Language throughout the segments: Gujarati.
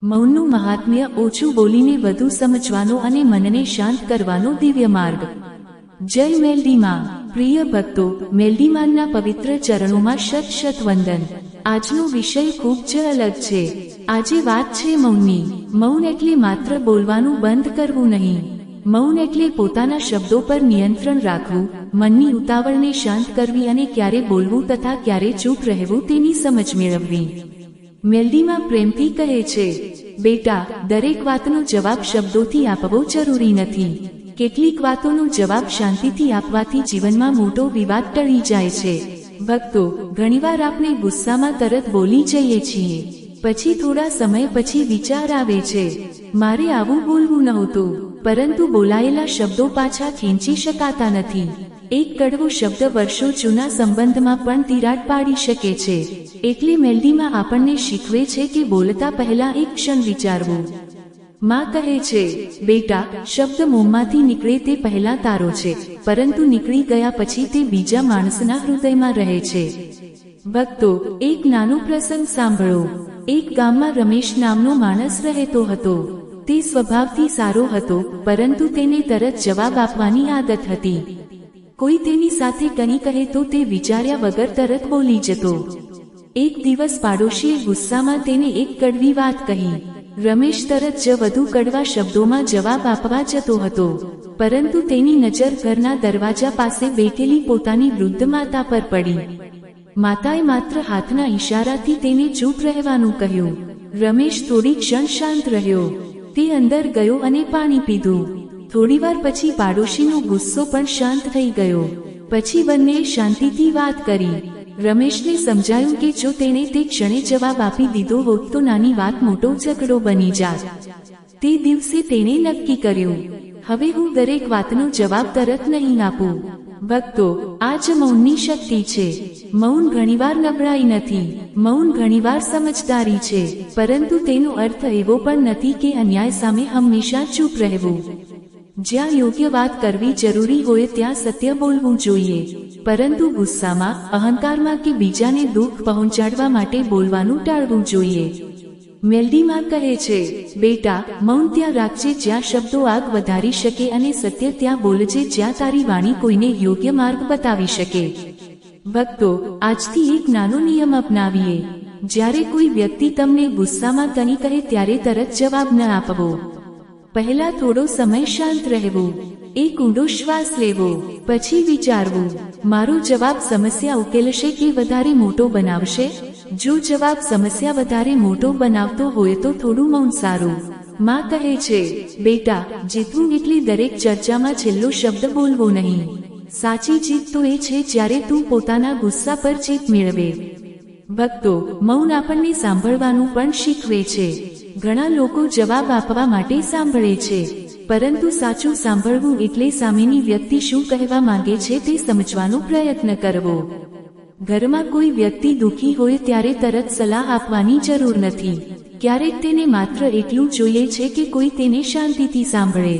મૌનનું મહાત્મ્ય ઓછું બોલીને વધુ સમજવાનો અને મનને શાંત કરવાનો દિવ્ય માર્ગ। જય મેલડીમાં। પ્રિય ભક્તો, મેલડીમાના પવિત્ર ચરણોમાં શત શત વંદન। આજનો વિષય ખૂબ જ અલગ છે। આજે વાત છે મૌનની। મૌન એટલે માત્ર બોલવાનું બંધ કરવું નહીં। મૌન એટલે પોતાના શબ્દો પર નિયંત્રણ રાખવું, મનની ઉતાવળને શાંત કરવી અને ક્યારે બોલવું તથા ક્યારે ચૂપ રહેવું તેની સમજ મેળવવી। મેલડીમાં પ્રેમથી કહે છે, બેટા, દરેક વાતનો જવાબ શબ્દોથી આપવો જરૂરી નથી। કેટલીક વાતોનો જવાબ શાંતિથી આપવાથી જીવનમાં મોટો વિવાદ ટળી જાય છે। ભક્તો, ઘણીવાર આપણે ગુસ્સામાં તરત બોલી જઈએ છીએ, પછી થોડા સમય પછી વિચાર આવે છે, મારે આવું બોલવું નહોતું, પરંતુ બોલાયેલા શબ્દો પાછા ખેંચી શકાતા નથી। એક કડવો શબ્દ વર્ષો જૂના સંબંધમાં પણ તિરાડ પાડી શકે છે। એટલે મેલડીમાં આપણને શીખવે છે કે બોલતા પહેલા એક ક્ષણ વિચારવું। માં કહે છે, બેટા, શબ્દ મોંમાંથી નીકળે તે પહેલા તારો છે, પરંતુ નીકળી ગયા પછી તે બીજા માણસના હૃદયમાં રહે છે। ભક્તો, એક નાનો પ્રસંગ સાંભળો। એક ગામમાં રમેશ નામનો માણસ રહેતો હતો। તે સ્વભાવથી સારો હતો, પરંતુ તેને તરત જવાબ આપવાની આદત હતી। કોઈ તેની સાથે કંઈ કહે તો તે વિચાર્યા વગર તરત બોલી જતો। એક દિવસ પાડોશીએ ગુસ્સામાં તેને એક કડવી વાત કહી। રમેશ તરત જ વધુ કડવા શબ્દોમાં જવાબ આપવા જતો હતો, પરંતુ તેની નજર ઘરના દરવાજા પાસે બેઠેલી પોતાની વૃદ્ધ માતા પર પડી। માતાએ માત્ર હાથના ઈશારાથી તેને ચૂપ રહેવાનું કહ્યું। રમેશ થોડી ક્ષણ શાંત રહ્યો। તે અંદર ગયો અને પાણી પીધું। થોડીવાર પછી પાડોશીનો ગુસ્સો પણ શાંત થઈ ગયો। પછી બંનેએ શાંતિથી વાત કરી। રમેશને સમજાયું કે જો તેણે તે ક્ષણે જવાબ આપી દીધો હોત તો નાની વાત મોટો ઝઘડો બની જાત। તે દિવસે તેણે નક્કી કર્યું, હવે હું દરેક વાતનો જવાબ તરત નહીં આપું। ભક્તો, આ જ મૌનની શક્તિ છે। મૌન ઘણીવાર નબળાઈ નથી, મૌન ઘણીવાર સમજદારી છે, પરંતુ તેનો અર્થ એવો પણ નથી કે અન્યાય સામે હંમેશા ચૂપ રહેવું। જ્યાં યોગ્ય વાત કરવી જરૂરી હોય ત્યાં સત્ય બોલવું જોઈએ, પરંતુ ગુસ્સામાં, અહંકારમાં કે બીજાને દુઃખ પહોંચાડવા માટે બોલવાનું ટાળવું જોઈએ। મેલડીમાં કહે છે, બેટા, મૌન ત્યાં રાખજે જ્યાં શબ્દો આગ વધારી શકે અને સત્ય ત્યાં બોલજે જ્યાં તારી વાણી કોઈને યોગ્ય માર્ગ બતાવી શકે। ભક્તો, આજથી એક નાનો નિયમ અપનાવીએ। જ્યારે કોઈ વ્યક્તિ તમને ગુસ્સામાં કંઈ કહે ત્યારે તરત જવાબ ન આપવો। પહેલા થોડો સમય શાંત રહેવું, એક ઊંડો શ્વાસ લેવો, પછી વિચારવું, મારો જવાબ સમસ્યા ઉકેલશે કે વધારે મોટો બનાવશે? જો જવાબ સમસ્યા વધારે મોટો બનાવતો હોય તો થોડું મૌન સારું। માં કહે છે, બેટા, જીતવું એટલે દરેક ચર્ચામાં છેલ્લો શબ્દ બોલવો નહીં। સાચી જીત તો એ છે જ્યારે તું પોતાના ગુસ્સા પર જીત મેળવે। ભક્તો, મૌન આપણને સાંભળવાનું પણ શીખવે છે। ઘણા લોકો જવાબ આપવા માટે સાંભળે છે, પરંતુ સાચું સાંભળવું એટલે સામેની વ્યક્તિ શું કહેવા માંગે છે તે સમજવાનો પ્રયત્ન કરવો। ઘરમાં કોઈ વ્યક્તિ દુઃખી હોય ત્યારે તરત સલાહ આપવાની જરૂર નથી। ક્યારેક તેને માત્ર એટલું જોઈએ છે કે કોઈ તેને શાંતિથી સાંભળે।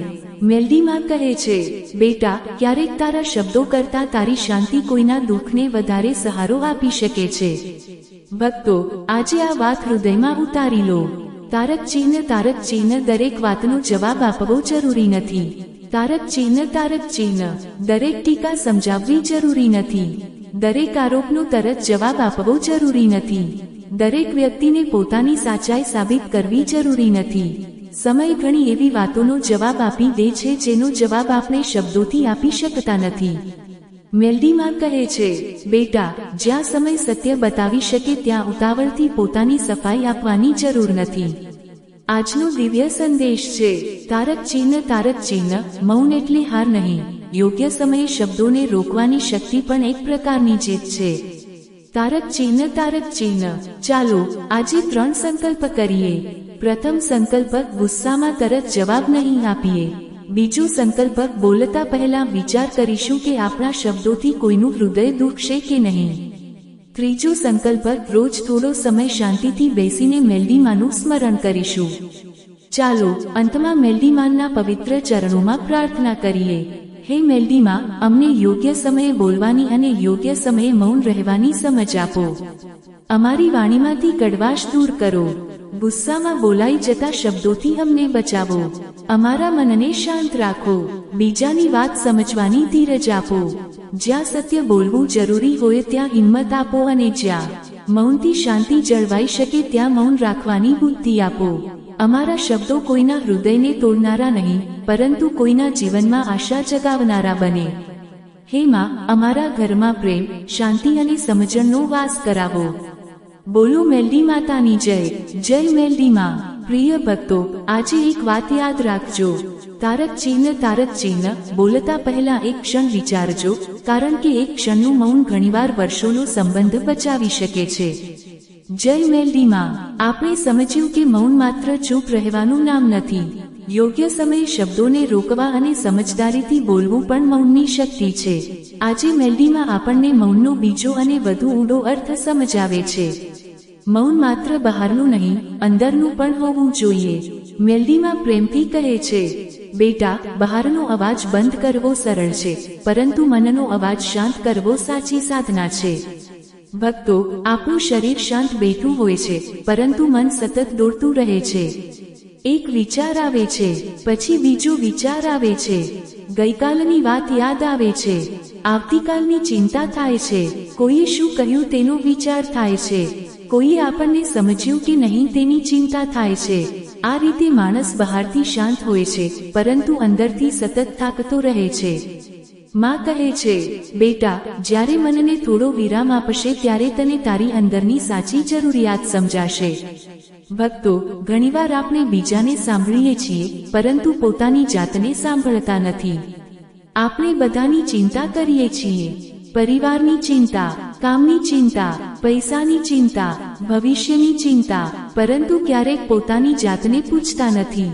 મેલડીમાં કહે છે, બેટા, ક્યારેક તારા શબ્દો કરતાં તારી શાંતિ કોઈના દુઃખને વધારે સહારો આપી શકે છે। ભક્તો, આજે આ વાત હૃદયમાં ઉતારી લો। તારક ચિહ્ન દરેક વાતનો જવાબ આપવો જરૂરી નથી। તારક ચિહ્ન દરેક ટીકા સમજાવવી જરૂરી નથી। દરેક આરોપનો તરત જવાબ આપવો જરૂરી નથી। દરેક વ્યક્તિને પોતાની સાચાઈ સાબિત કરવી જરૂરી નથી। સમય ઘણી એવી વાતોનો જવાબ આપી દે છે જેનો જવાબ આપણે શબ્દોથી આપી શકતા નથી। મેલડીમાં કહે છે, બેટા, જ્યાં સમય સત્ય બતાવી શકે ત્યાં ઉતાવળથી પોતાની સફાઈ આપવાની જરૂર નથી। આજનો દિવ્ય સંદેશ છે, તારક ચિહ્ન, મૌન એટલે હાર નહીં, યોગ્ય સમયે શબ્દોને રોકવાની શક્તિ પણ એક પ્રકારની જીત છે। તારક ચિહ્ન, ચાલો આજે 3 સંકલ્પ કરીએ। પ્રથમ સંકલ્પ, ગુસ્સામાં તરત જવાબ નહીં આપીએ। બીજો સંકલ્પ, બોલતા પહેલા વિચાર કરીશું કે આપણા શબ્દોથી કોઈનું હૃદય દુખશે કે નહીં। ત્રીજો સંકલ્પ, રોજ થોડો સમય શાંતિથી બેસીને મેલડીમાનું સ્મરણ કરીશું। ચાલો અંતમાં મેલડીમાના પવિત્ર ચરણોમાં પ્રાર્થના કરીએ। હે મેલડીમાં, અમને યોગ્ય સમયે બોલવાની અને યોગ્ય સમયે મૌન રહેવાની સમજ આપો। અમારી વાણીમાંથી કડવાશ દૂર કરો। ગુસ્સામાં બોલાઈ જતા શબ્દોથી અમને બચાવો. અમારા મનને શાંત રાખો. બીજાની વાત સમજવાની ધીરજ આપો. જ્યાં સત્ય બોલવું જરૂરી હોય ત્યાં હિંમત આપો અને જ્યાં મૌનથી શાંતિ જળવાઈ શકે ત્યાં મૌન રાખવાની બુદ્ધિ આપો. અમારા શબ્દો કોઈના હૃદયને તોડનારા નહીં, પરંતુ કોઈના જીવનમાં આશા જગાવનારા બને. હે માં, અમારા ઘરમાં પ્રેમ, શાંતિ અને સમજણનો વાસ કરાવો. બોલો મેલડી માતાની જય. જય મેલડી માં. પ્રિય ભક્તો, આજે એક વાત યાદ રાખજો. તારક ચિહ્ન બોલતા પહેલા એક ક્ષણ વિચારજો, કારણ કે એક ક્ષણનું મૌન ઘણીવાર વર્ષોનો સંબંધ બચાવી શકે છે. જય મેલડી માં. આપણે સમજ્યું કે મૌન માત્ર ચૂપ રહેવાનું નામ નથી. યોગ્ય સમયે શબ્દોને રોકવા અને સમજદારીથી બોલવું પણ મૌનની શક્તિ છે. આજે મેલડીમાં આપણને મૌનનો બીજો અને વધુ ઊંડો અર્થ સમજાવે છે. મૌન માત્ર બહારનું નહીં, અંદરનું પણ હોવું જોઈએ. મેલડીમાં પ્રેમથી કહે છે, બેટા, બહારનો અવાજ બંધ કરવો સરળ છે, પરંતુ મનનો અવાજ શાંત કરવો સાચી સાધના છે. ભક્તો, આપણું શરીર શાંત બેઠું હોય છે, પરંતુ મન સતત દોડતું રહે છે. એક વિચાર આવે છે, પછી બીજો વિચાર આવે છે. ગઈકાલની વાત યાદ આવે છે, આવતીકાલની ચિંતા થાય છે. કોઈએ શું કહ્યું તેનો વિચાર થાય છે. કોઈએ આપણને સમજ્યું કે નહીં તેની ચિંતા થાય છે. આ રીતે માણસ બહારથી શાંત હોય છે, પરંતુ અંદરથી સતત થાકતો રહે છે. માં કહે છે, બેટા, જ્યારે મનને થોડો વિરામ આપશે ત્યારે તને તારી અંદરની સાચી જરૂરિયાત સમજાશે. ભક્તો, ઘણીવાર આપણે બીજાને સાંભળીએ છીએ, પરંતુ પોતાની જાતને સાંભળતા નથી. આપણે બધાની ચિંતા કરીએ છીએ. પરિવારની ચિંતા, કામની ચિંતા, પૈસાની ચિંતા, ભવિષ્યની ચિંતા, પરંતુ ક્યારેક પોતાની જાતને પૂછતા નથી.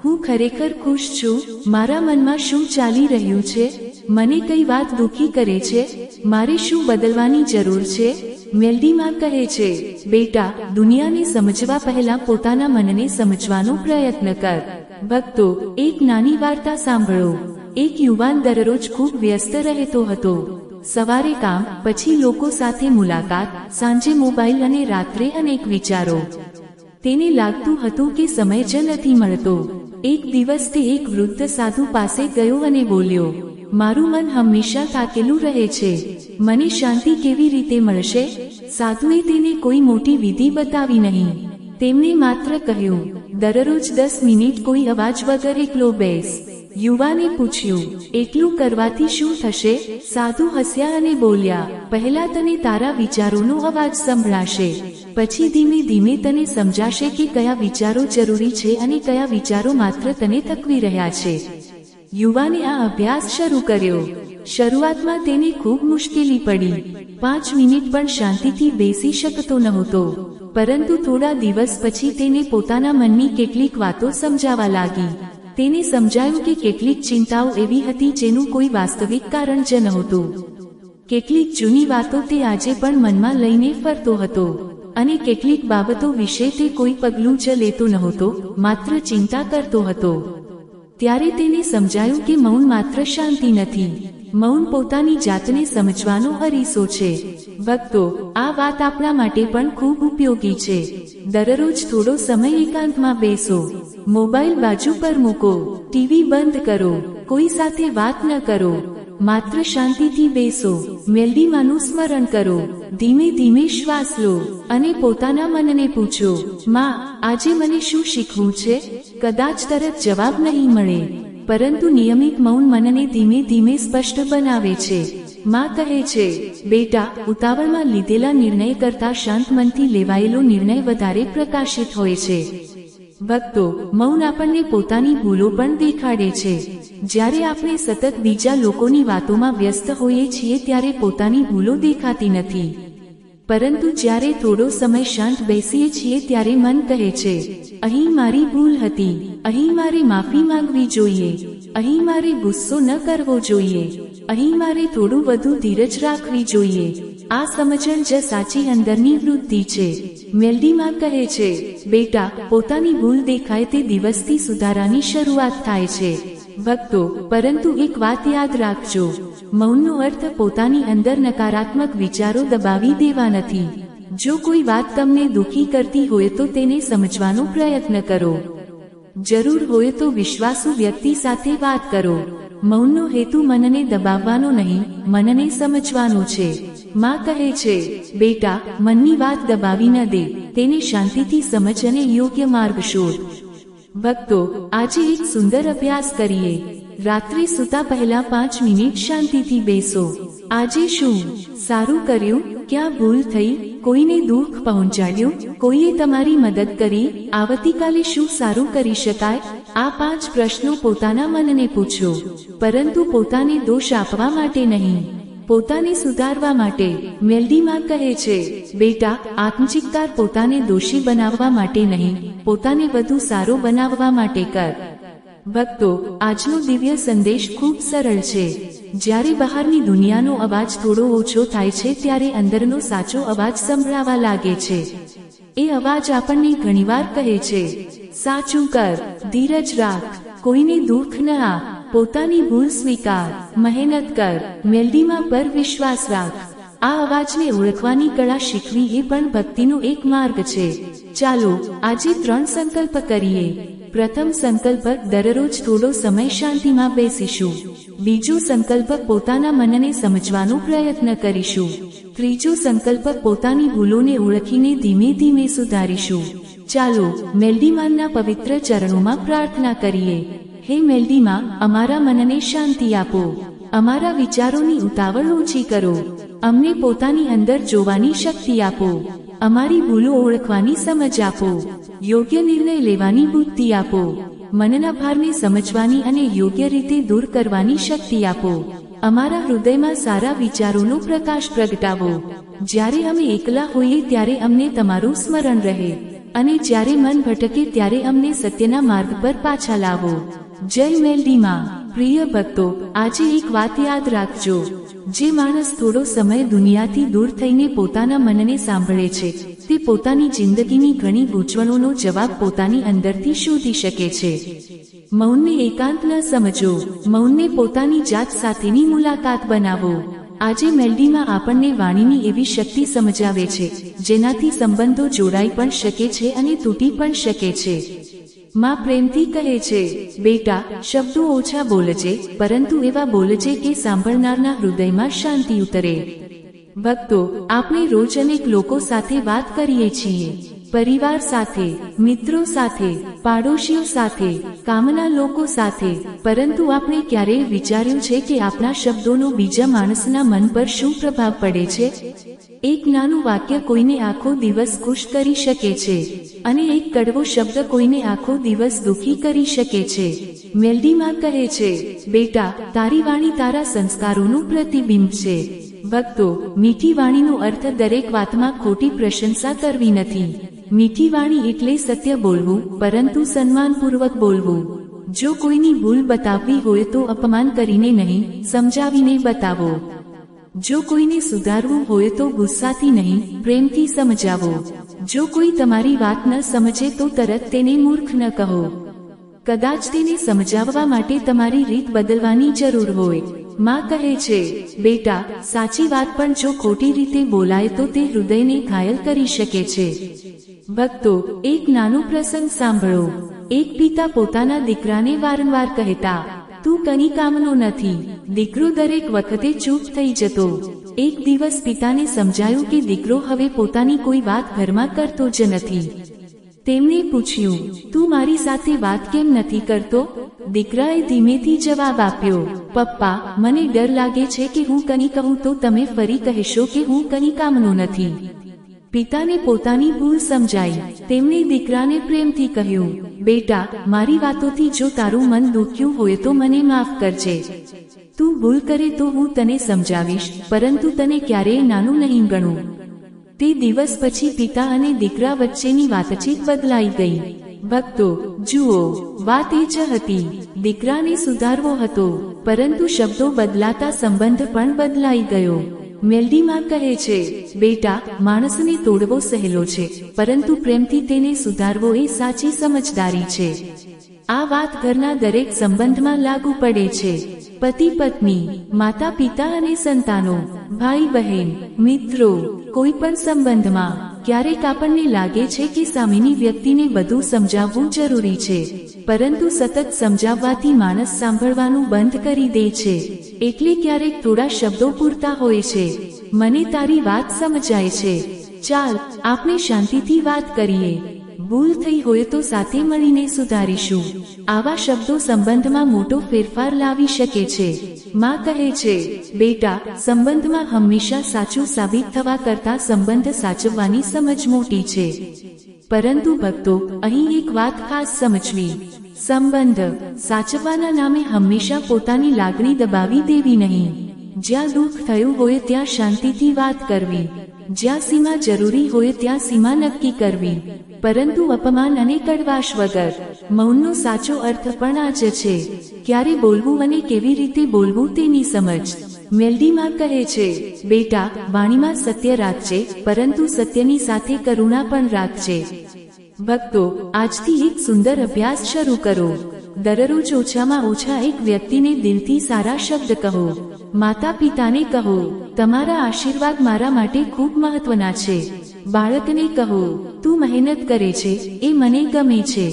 હું ખરેખર ખુશ છું? મારા મનમાં શું ચાલી રહ્યું છે? મને કઈ વાત દુખી કરે છે? મારે શું બદલવાની જરૂર છે? મેલડી માં કહે છે, બેટા, દુનિયાને સમજવા પહેલા પોતાના મનને સમજવાનો પ્રયત્ન કર. ભક્તો, એક નાની વાર્તા સાંભળો. એક યુવાન દરરોજ ખૂબ વ્યસ્ત રહેતો હતો. સવારે કામ, પછી લોકો સાથે મુલાકાત, સાંજે મોબાઈલ અને રાત્રે અનેક વિચારો. તેને લાગતું હતું કે સમય જ નથી મળતો. એક દિવસ તે એક વૃદ્ધ સાધુ પાસે ગયો અને બોલ્યો, મારું મન હંમેશા થાકેલું રહે છે. મને શાંતિ કેવી રીતે મળશે? સાધુએ તેને કોઈ મોટી વિધિ બતાવી નહીં. તેમણે માત્ર કહ્યું, દરરોજ 10 મિનિટ કોઈ અવાજ વગર એકલો બેસ. યુવાને પૂછ્યું, એટલું કરવાથી શું થશે? સાધુ હસ્યા અને બોલ્યા, પહેલા તને તારા વિચારોનો અવાજ સંભળાશે. પછી ધીમે ધીમે તને સમજાશે કે કયા વિચારો જરૂરી છે અને કયા વિચારો માત્ર તને થકવી રહ્યા છે. યુવાને આ અભ્યાસ શરૂ કર્યો. શરૂઆતમાં તેને ખૂબ મુશ્કેલી પડી. 5 મિનિટ પણ શાંતિથી બેસી શકતો નહોતો. પરંતુ થોડા દિવસ પછી તેને પોતાના મનની કેટલીક વાતો સમજાવા લાગી. તેને સમજાયું કે કેટલીક ચિંતાઓ એવી હતી જેનું કોઈ વાસ્તવિક કારણ જ નહોતું. કેટલીક જૂની વાતો તે આજે પણ મનમાં લઈને ફરતો હતો, અને કેટલીક બાબતો વિશે તે કોઈ પગલું જ લેતો નહોતો, માત્ર ચિંતા કરતો હતો. ત્યારે તેને સમજાયું કે મૌન માત્ર શાંતિ નથી. મૌન પોતાની જાતને સમજવાનો અરીસો છે. ભક્તો, આ વાત આપણા માટે પણ ખૂબ ઉપયોગી છે. દરરોજ થોડો સમય એકાંતમાં બેસો. મોબાઈલ બાજુ પર મૂકો. ટીવી બંધ કરો. કોઈ સાથે વાત ન કરો. માત્ર શાંતિથી બેસો. મેલડી માનું સ્મરણ કરો. ધીમે ધીમે શ્વાસ લો અને પોતાના મનને પૂછો, માં, આજે મને શું શીખવું છે? કદાચ તરત જવાબ નહીં મળે, પરંતુ નિયમિત મૌન મનને ધીમે ધીમે સ્પષ્ટ બનાવે છે. માં કહે છે, બેટા, ઉતાવળમાં લીધેલા નિર્ણય કરતા શાંત મનથી લેવાયેલો નિર્ણય વધારે પ્રકાશિત હોય છે. ભક્તો, મૌન આપણને પોતાની ભૂલો પણ દેખાડે છે. જ્યારે આપણે સતત બીજા લોકોની વાતોમાં વ્યસ્ત હોઈએ છીએ ત્યારે પોતાની ભૂલો દેખાતી નથી. પરંતુ જ્યારે થોડો સમય શાંત બેસીએ છીએ ત્યારે મન કહે છે, અહીં મારી ભૂલ હતી, અહીં મારે માફી માંગવી જોઈએ, અહીં મારે ગુસ્સો ન કરવો જોઈએ, અહીં મારે થોડું વધુ ધીરજ રાખવી જોઈએ. આ સમજણ જ સાચી અંદરની વૃદ્ધિ છે. મેલડી માં કહે છે, બેટા, પોતાની ભૂલ દેખાય તે દિવસથી સુધારાની શરૂઆત થાય છે. ભક્તો, પરંતુ એક વાત યાદ રાખજો, મૌનનો અર્થ પોતાની અંદર નકારાત્મક વિચારો દબાવી દેવા નથી. જો કોઈ વાત તમને દુઃખી કરતી હોય તો તેને સમજવાનો પ્રયત્ન કરો. જરૂર હોય તો વિશ્વાસુ વ્યક્તિ સાથે વાત કરો. મૌનનો હેતુ મનને દબાવવાનો નહીં, મનને સમજવાનો છે. માં કહે છે, બેટા, મનની વાત દબાવી ન દે, તેને શાંતિથી સમજ અને યોગ્ય માર્ગ શોધ. ભક્તો, આજે એક સુંદર અભ્યાસ કરીએ. રાત્રે સૂતા પહેલા 5 મિનિટ શાંતિથી બેસો. આજે શું સારું કર્યું? ક્યાં ભૂલ થઈ? કોઈને દુઃખ પહોંચાડ્યું? કોઈએ તમારી મદદ કરી? આવતીકાલે શું સારું કરી શકાય? આ 5 પ્રશ્નો પોતાના મનને પૂછો, પરંતુ પોતાને દોષ આપવા માટે નહીં, પોતાને સુધારવા માટે. મેલડીમાં કહે છે, બેટા, આત્મચિત્કાર પોતાને દોષી બનાવવા માટે નહીં, પોતાને વધુ સારો બનાવવા માટે કર. ભક્તો, આજનો દિવ્ય સંદેશ ખૂબ સરળ છે. જ્યારે બહારની દુનિયાનો અવાજ થોડો ઓછો થાય છે ત્યારે અંદરનો સાચો અવાજ સંભળાવા લાગે છે. એ અવાજ આપણને ઘણીવાર કહે છે, સાચું કર, ધીરજ રાખ, કોઈને દુઃખ ન આપ, પોતાની ભૂલ સ્વીકાર, મહેનત કર, મેલડીમાં પર વિશ્વાસ રાખ. આ અવાજને ઓળખવાની કળા શીખવી એ પણ ભક્તિનો એક માર્ગ છે. ચાલો આજે 3 સંકલ્પ કરીએ. પ્રથમ સંકલ્પ, દરરોજ થોડો સમય શાંતિમાં બેસીશું. બીજો સંકલ્પ, પોતાના મનને સમજવાનો પ્રયત્ન કરીશું. ત્રીજો સંકલ્પ, પોતાની ભૂલોને ઓળખીને ધીમે ધીમે સુધારીશું. ચાલો મેલડીમાના પવિત્ર ચરણોમાં પ્રાર્થના કરીએ. હે મેલડીમાં, અમારા મનને શાંતિ આપો, અમારા વિચારોની ઉતાવળ ઓછી કરો, અમને પોતાની અંદર જોવાની શક્તિ આપો, અમારી ભૂલો ઓળખવાની સમજ આપો, યોગ્ય નિર્ણય લેવાની બુદ્ધિ આપો, મનના ભારને સમજવાની અને યોગ્ય રીતે દૂર કરવાની શક્તિ આપો. અમારા હૃદયમાં સારા વિચારોનો પ્રકાશ પ્રગટાવો. જ્યારે અમે એકલા હોઈએ ત્યારે અમને તમારું સ્મરણ રહે, અને જ્યારે મન ભટકે ત્યારે અમને સત્યના માર્ગ પર પાછા લાવો. જય મેલડીમાં. પ્રિય ભક્તો, આજે એક વાત યાદ રાખજો. જે માણસ થોડો સમય દુનિયાથી દૂર થઈને પોતાના મનને સાંભળે છે, તે પોતાની જિંદગીની ઘણી ગૂંચવણોનો જવાબ પોતાની અંદરથી શોધી શકે છે. મૌનને એકાંત ન સમજો, મૌનને પોતાની જાત સાથેની મુલાકાત બનાવો. આજે મેલડીમાં આપણને વાણીની એવી શક્તિ સમજાવે છે, જેનાથી સંબંધો જોડાઈ પણ શકે છે અને તૂટી પણ શકે છે. માં પ્રેમથી કહે છે, બેટા, શબ્દો ઓછા બોલજે, પરંતુ એવા બોલજે કે સાંભળનારના હૃદયમાં શાંતિ ઉતરે. ભક્તો, આપણે રોજ અનેક લોકો સાથે વાત કરીએ છીએ. પરિવાર સાથે, મિત્રો સાથે, પાડોશીઓ સાથે, કામના લોકો સાથે, પરંતુ આપણે ક્યારેય વિચાર્યું છે કે આપણા શબ્દોનો બીજા માણસના મન પર શું પ્રભાવ પડે છે? એક નાનું વાક્ય કોઈને આખો દિવસ ખુશ કરી શકે છે, અને એક કડવો શબ્દ કોઈને આખો દિવસ દુઃખી કરી શકે છે. મેલડીમાં કહે છે, બેટા, તારી વાણી તારા સંસ્કારોનું પ્રતિબિંબ છે. ભક્તો, મીઠી વાણીનો અર્થ દરેક વાતમાં ખોટી પ્રશંસા કરવી નથી. મીઠી વાણી એટલે સત્ય બોલવું, પરંતુ સન્માનપૂર્વક બોલવું. જો કોઈની ભૂલ બતાવવી હોય તો અપમાન કરીને નહીં, સમજાવીને બતાવો. જો કોઈને સુધારવું હોય તો ગુસ્સાથી નહીં, પ્રેમથી સમજાવો. જો કોઈ તમારી વાત ન સમજે તો તરત તેને મૂર્ખ ન કહો. કદાચ તેને સમજાવવા માટે તમારી રીત બદલવાની જરૂર હોય. માં કહે છે, બેટા, સાચી વાત પણ જો ખોટી રીતે બોલાય તો તે હૃદયને ઘાયલ કરી શકે છે. ભક્તો, એક નાનો પ્રસંગ સાંભળો. એક પિતા પોતાના દીકરાને વારંવાર કહેતા, તું કની કામનો નથી. દીકરો દરેક વખતે ચૂપ થઈ જતો. એક દિવસ પિતાને સમજાયું કે દીકરો હવે પોતાની કોઈ વાત ઘરમાં કરતો જ નથી. તેમને પૂછ્યું, તું મારી સાથે વાત કેમ નથી કરતો? દીકરાએ ધીમેથી જવાબ આપ્યો, પપ્પા, મને ડર લાગે છે કે હું કની કહું તો તમે ફરી કહેશો કે હું કની કામનો નથી. પિતાને પોતાની ભૂલ સમજાઈ. તેમણે દીકરાને પ્રેમથી કહ્યું, બેટા, મારી વાતોથી જો તારું મન દુખ્યું હોય તો મને માફ કરજે. તું ભૂલ કરે તો હું તને સમજાવીશ, પરંતુ તને ક્યારેય નાનું નહીં ગણું. તે દિવસ પછી પિતા અને દીકરા વચ્ચેની વાતચીત બદલાઈ ગઈ. ભક્તો, જુઓ, વાત એ જ હતી. દીકરાને સુધારવો હતો, પરંતુ શબ્દો બદલાતા સંબંધ પણ બદલાઈ ગયો. મેલડીમાં કહે છે, બેટા, માણસને તોડવો સહેલો છે, પરંતુ પ્રેમથી તેને સુધારવો એ સાચી સમજદારી છે. આ વાત ઘરના દરેક સંબંધમાં લાગુ પડે છે. પતિ પત્ની, માતા પિતા અને સંતાનો, ભાઈ બહેન, મિત્રો, કોઈ પણ સંબંધમાં ક્યારેક આપણને લાગે છે કે સામેની વ્યક્તિને બધું સમજાવવું જરૂરી છે, પરંતુ સતત સમજાવવાથી માણસ સાંભળવાનું બંધ કરી દે છે. એટલે ક્યારેક થોડા શબ્દો પૂરતા હોય છે. મને તારી વાત સમજાય છે, ચાલ આપણે શાંતિથી વાત કરીએ. ભૂલ થઈ હોય તો સાથે મળીને સુધારીશું. આવા શબ્દો સંબંધમાં મોટો ફેરફાર લાવી શકે છે. માં કહે છે, બેટા, સંબંધમાં હંમેશા સાચું સાબિત થવા કરતાં સંબંધ સાચવવાની સમજ મોટી છે. પરંતુ ભક્તો, અહીં એક વાત ખાસ સમજવી. સંબંધ સાચવવાના નામે હંમેશા પોતાની લાગણી દબાવી દેવી નહીં. જ્યાં દુઃખ થયું હોય ત્યાં શાંતિથી વાત કરવી. જ્યાં સીમા જરૂરી હોય ત્યાં સીમા નક્કી કરવી, પરંતુ અપમાન અને કડવાશ વગર. મૌનનો સાચો અર્થ પણ આ જ છે. ક્યારે બોલવું અને કેવી રીતે બોલવું તેની સમજ. મેલડીમાં કહે છે, બેટા, વાણીમાં સત્ય રાખજે, પરંતુ સત્યની સાથે કરુણા પણ રાખજે. ભક્તો, આજથી એક સુંદર અભ્યાસ શરૂ કરો. દરરોજ ઓછામાં ઓછા એક વ્યક્તિને દિલથી સારા શબ્દ કહો. માતા પિતાને કહો, તમારા આશીર્વાદ મારા માટે ખૂબ મહત્વના છે. બાળકને કહો, તું મહેનત કરે છે, એ મને ગમે છે.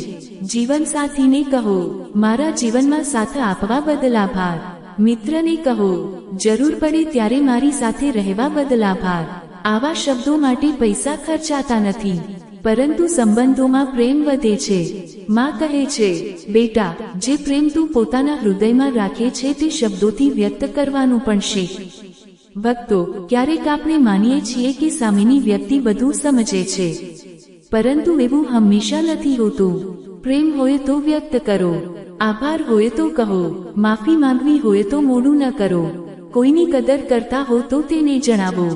જીવનસાથીને કહો, મારા જીવનમાં સાથ આપવા બદલ આભાર. મિત્રને કહો, જરૂર પડે ત્યારે મારી સાથે રહેવા બદલ આભાર. આવા શબ્દો માટે પૈસા ખર્ચાતા નથી, પરંતુ સંબંધોમાં પ્રેમ વધે છે. માં કહે છે, બેટા, જે પ્રેમ તું પોતાના હૃદયમાં રાખે છે તે શબ્દોથી વ્યક્ત કરવાનું પણ શીખ. ભક્તો, ક્યારેક આપણે માનીએ છીએ કે સામેની વ્યક્તિ બધું સમજે છે, પરંતુ એવું હંમેશા નથી હોતું. પ્રેમ હોય તો વ્યક્ત કરો. આભાર હોય તો કહો. માફી માંગવી હોય તો મોડું ન કરો. કોઈની કદર કરતા હો તો તેને જણાવો.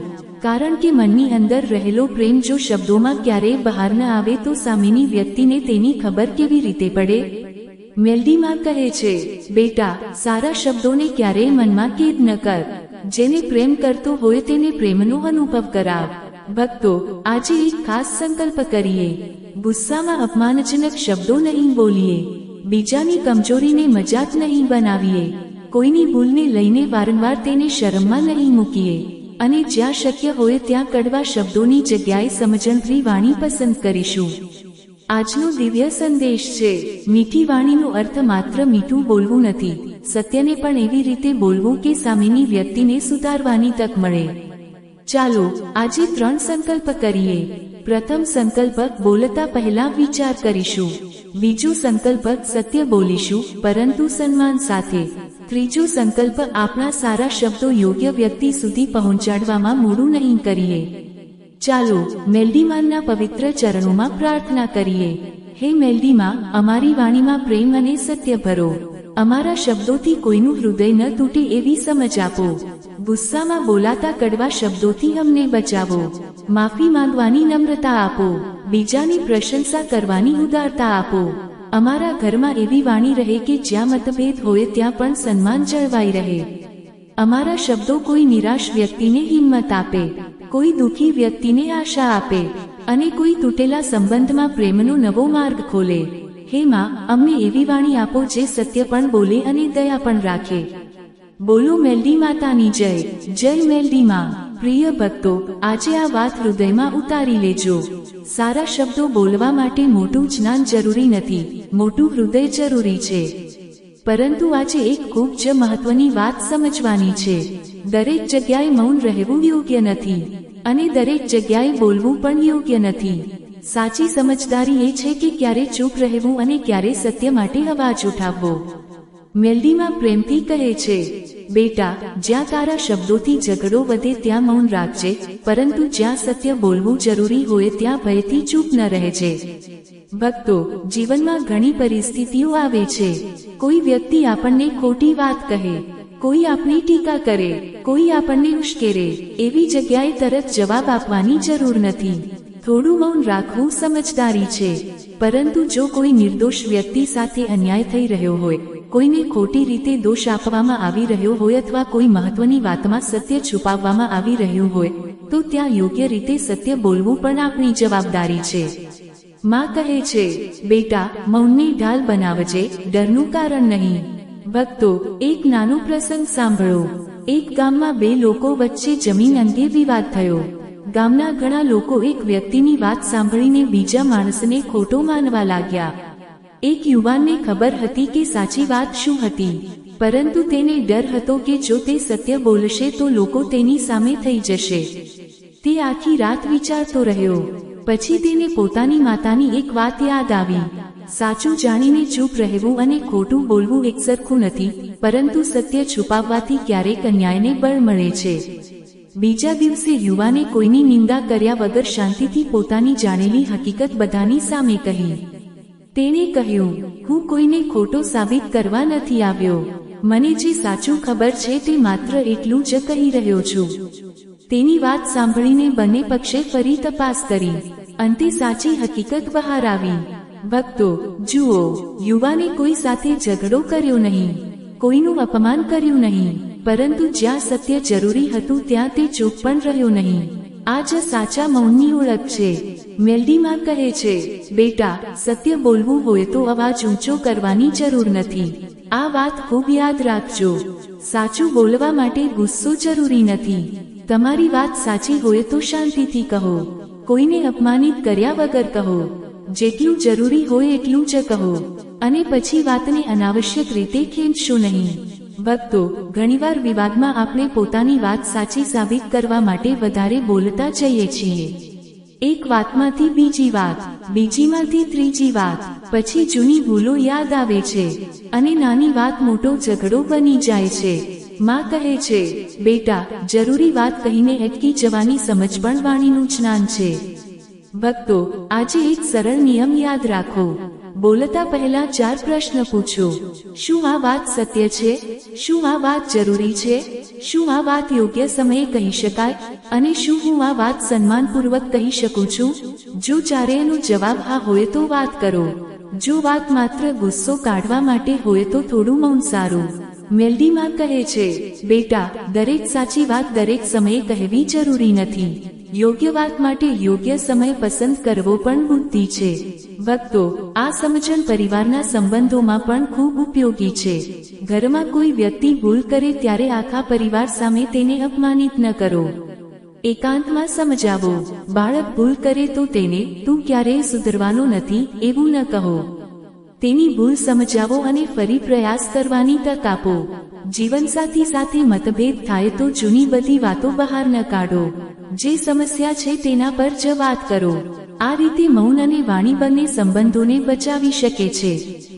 કારણ કે મનની અંદર રહેલો પ્રેમ જો શબ્દોમાં ક્યારેય બહાર ન આવે તો સામેની વ્યક્તિને તેની ખબર કેવી રીતે પડે? મેલડીમાં કહે છે, બેટા, સારા શબ્દોને ક્યારેય મનમાં કેદ ન કર. જેને પ્રેમ કરતો હોય તેને પ્રેમનો અનુભવ કરાવ. ભક્તો, આજે એક ખાસ સંકલ્પ કરીએ. ગુસ્સામાં અપમાનજનક શબ્દો નહીં બોલીએ. બીજાની કમજોરીને મજાક નહીં બનાવીએ. કોઈની ભૂલને લઈને વારંવાર તેને શરમમાં નહીં મૂકીએ. અને જ્યાં શક્ય હોય ત્યાં કડવા શબ્દોની જગ્યાએ સમજણભરી વાણી પસંદ કરીશું. આજનો દિવ્ય સંદેશ છે, મીઠી વાણીનો અર્થ માત્ર મીઠું બોલવું નથી, સત્યને પણ એવી રીતે બોલવું કે સામેની વ્યક્તિને સુધારવાની તક મળે. ચાલો આજે 3 સંકલ્પ કરીએ. પ્રથમ સંકલ્પ, બોલતા પહેલા વિચાર કરીશું. બીજો સંકલ્પ, સત્ય બોલીશું, પરંતુ સન્માન સાથે. ત્રીજો સંકલ્પ, આપણા સારા શબ્દો યોગ્ય વ્યક્તિ સુધી પહોંચાડવામાં મોડું નહીં કરીએ. ચાલો મેલડીમાના પવિત્ર ચરણોમાં પ્રાર્થના કરીએ. હે મેલડીમાં, અમારી વાણીમાં પ્રેમ અને સત્ય ભરો. અમારા શબ્દોથી કોઈનું હૃદય ન તૂટે એવી સમજ આપો. ગુસ્સામાં બોલાતા કડવા શબ્દોથી અમને બચાવો. માફી માંગવાની નમ્રતા આપો. બીજાની પ્રશંસા કરવાની ઉદારતા આપો. અમારા ઘરમાં એવી વાણી રહે કે જ્યાં મતભેદ હોય ત્યાં પણ સન્માન જળવાઈ રહે. અમારા શબ્દો કોઈ નિરાશ વ્યક્તિને હિંમત આપે, કોઈ દુઃખી વ્યક્તિને આશા આપે, અને કોઈ તૂટેલા સંબંધમાં પ્રેમનો નવો માર્ગ ખોલે. હે માં, અમને એવી વાણી આપો જે સત્ય પણ બોલે અને દયા પણ રાખે. બોલો મેલડી માતાની જય. જય મેલડી માં. પ્રિય ભક્તો, આજે આ વાત હૃદયમાં ઉતારી લેજો. સારા શબ્દો બોલવા માટે મોટું જ્ઞાન જરૂરી નથી, મોટું હૃદય જરૂરી છે. પરંતુ આજે એક ખૂબ જ મહત્વની વાત સમજવાની છે. દરેક જગ્યાએ મૌન રહેવું યોગ્ય નથી, અને દરેક જગ્યાએ બોલવું પણ યોગ્ય નથી. સાચી સમજદારી એ છે કે ક્યારે ચૂપ રહેવું અને ક્યારે સત્ય માટે અવાજ ઉઠાવવો. મેલડીમાં પ્રેમથી કહે છે, બેટા, જ્યાં તારા શબ્દોથી ઝઘડો વધે ત્યાં મૌન રાખજે, પરંતુ જ્યાં સત્ય બોલવું જરૂરી હોય ત્યાં ભયથી ચૂપ ન રહેજે. ભક્તો, જીવનમાં ઘણી પરિસ્થિતિઓ આવે છે. કોઈ વ્યક્તિ આપણને ખોટી વાત કહે, કોઈ આપણી ટીકા કરે, કોઈ આપણને ઉશ્કેરે. એવી જગ્યાએ તરત જવાબ આપવાની જરૂર નથી. થોડું મૌન રાખવું સમજદારી છે. પરંતુ જો કોઈ નિર્દોષ વ્યક્તિ સાથે અન્યાય થઈ રહ્યો હોય, કોઈને ખોટી રીતે દોષ આપવામાં આવી રહ્યો હોય અથવા કોઈ મહત્વની વાતમાં સત્ય છુપાવવામાં આવી રહ્યું હોય, તો ત્યાં યોગ્ય રીતે સત્ય બોલવું પણ આપણી જવાબદારી છે. માં કહે છે, બેટા, મૌનને ઢાલ બનાવજે, ડરનું કારણ નહીં. ભક્તો, એક નાનો પ્રસંગ સાંભળો. એક ગામમાં બે લોકો વચ્ચે જમીન અંગે વિવાદ થયો. ગામના ઘણા લોકો એક વ્યક્તિની વાત સાંભળીને બીજા માણસને ખોટો માનવા લાગ્યા. એક યુવાનને ખબર હતી કે સાચી વાત શું હતી, પરંતુ તેને ડર હતો કે જો તે સત્ય બોલશે તો લોકો તેની સામે થઈ જશે. તે આખી રાત વિચારતો રહ્યો. પછી તેને પોતાની માતાની એક વાત યાદ આવી. સાચું જાણીને ચૂપ રહેવું અને ખોટું બોલવું એકસરખું નથી, પરંતુ સત્ય છુપાવવાથી ક્યારેક અન્યાયને બળ મળે છે. બીજા દિવસે યુવાને કોઈની નિંદા કર્યા વગર શાંતિથી પોતાની જાણેલી હકીકત બધાની સામે કહી. તેણે કહ્યું, હું કોઈને ખોટો સાબિત કરવા નથી આવ્યો. મને જે સાચું ખબર છે તે માત્ર એટલું જ કહી રહ્યો છું. તેની વાત સાંભળીને બંને પક્ષે ફરી તપાસ કરી. અંતે સાચી હકીકત બહાર આવી. ભક્તો, જુઓ, યુવાને કોઈ સાથે ઝઘડો કર્યો નહીં, કોઈનું અપમાન કર્યું નહીં, પરંતુ જ્યાં સત્ય જરૂરી હતું ત્યાં તે ચૂપ પણ રહ્યો નહીં. આ જ સાચા મૌનની ઓળખ છે. મેલડીમાં કહે છે, બેટા, સત્ય બોલવું હોય તો અવાજ ઊંચો કરવાની જરૂર નથી. આ વાત ખૂબ યાદ રાખજો. સાચું બોલવા માટે ગુસ્સો જરૂરી નથી. તમારી વાત સાચી હોય તો શાંતિથી કહો. કોઈને અપમાનિત કર્યા વગર કહો. જેટલું જરૂરી હોય એટલું જ કહો, અને પછી વાતને અનાવશ્યક રીતે ખેંચશો નહીં. ભક્તો, ઘણીવાર વિવાદમાં આપણે પોતાની વાત સાચી સાબિત કરવા માટે વધારે બોલતા જઈએ છીએ. એક વાતમાંથી બીજી વાત, બીજીમાંથી ત્રીજી વાત, પછી જૂની ભૂલો યાદ આવે છે, અને નાની વાત મોટો ઝઘડો બની જાય છે. માં કહે છે, બેટા, જરૂરી વાત કહીને અટકી જવાની સમજ પણ વાણીનું જ્ઞાન છે. ભક્તો, આજે એક સરળ નિયમ યાદ રાખો. બોલતા પહેલા 4 પ્રશ્ન પૂછો. શું આ વાત સત્ય છે? શું આ વાત જરૂરી છે? શું આ વાત યોગ્ય સમયે કહી શકાય? અને શું હું આ વાત સન્માનપૂર્વક કહી શકું છું? જો ચારેયનો જવાબ હા હોય તો વાત કરો. જો વાત માત્ર ગુસ્સો કાઢવા માટે હોય તો થોડું મૌન સારું. મેલડીમાં કહે છે, બેટા, દરેક સાચી વાત દરેક સમયે કહેવી જરૂરી નથી. યોગ્ય વાત માટે યોગ્ય સમય પસંદ કરવો પણ બુદ્ધિ છે. ભક્તો, આ સમજણ પરિવારના સંબંધોમાં પણ ખૂબ ઉપયોગી છે. ઘરમાં કોઈ વ્યક્તિ ભૂલ કરે ત્યારે આખા પરિવાર સામે તેને અપમાનિત ન કરો. એકાંતમાં સમજાવો. બાળક ભૂલ કરે તો તેને તું ક્યારેય સુધરવાનો નથી એવું ન કહો. તેની ભૂલ સમજાવો અને ફરી પ્રયાસ કરવાની તક આપો. જીવનસાથી સાથે મતભેદ થાય તો જૂની બધી વાતો બહાર ન કાઢો. જે સમસ્યા છે તેના પર જ વાત કરો. આ રીતે મૌન અને વાણી બંને સંબંધોને બચાવી શકે છે.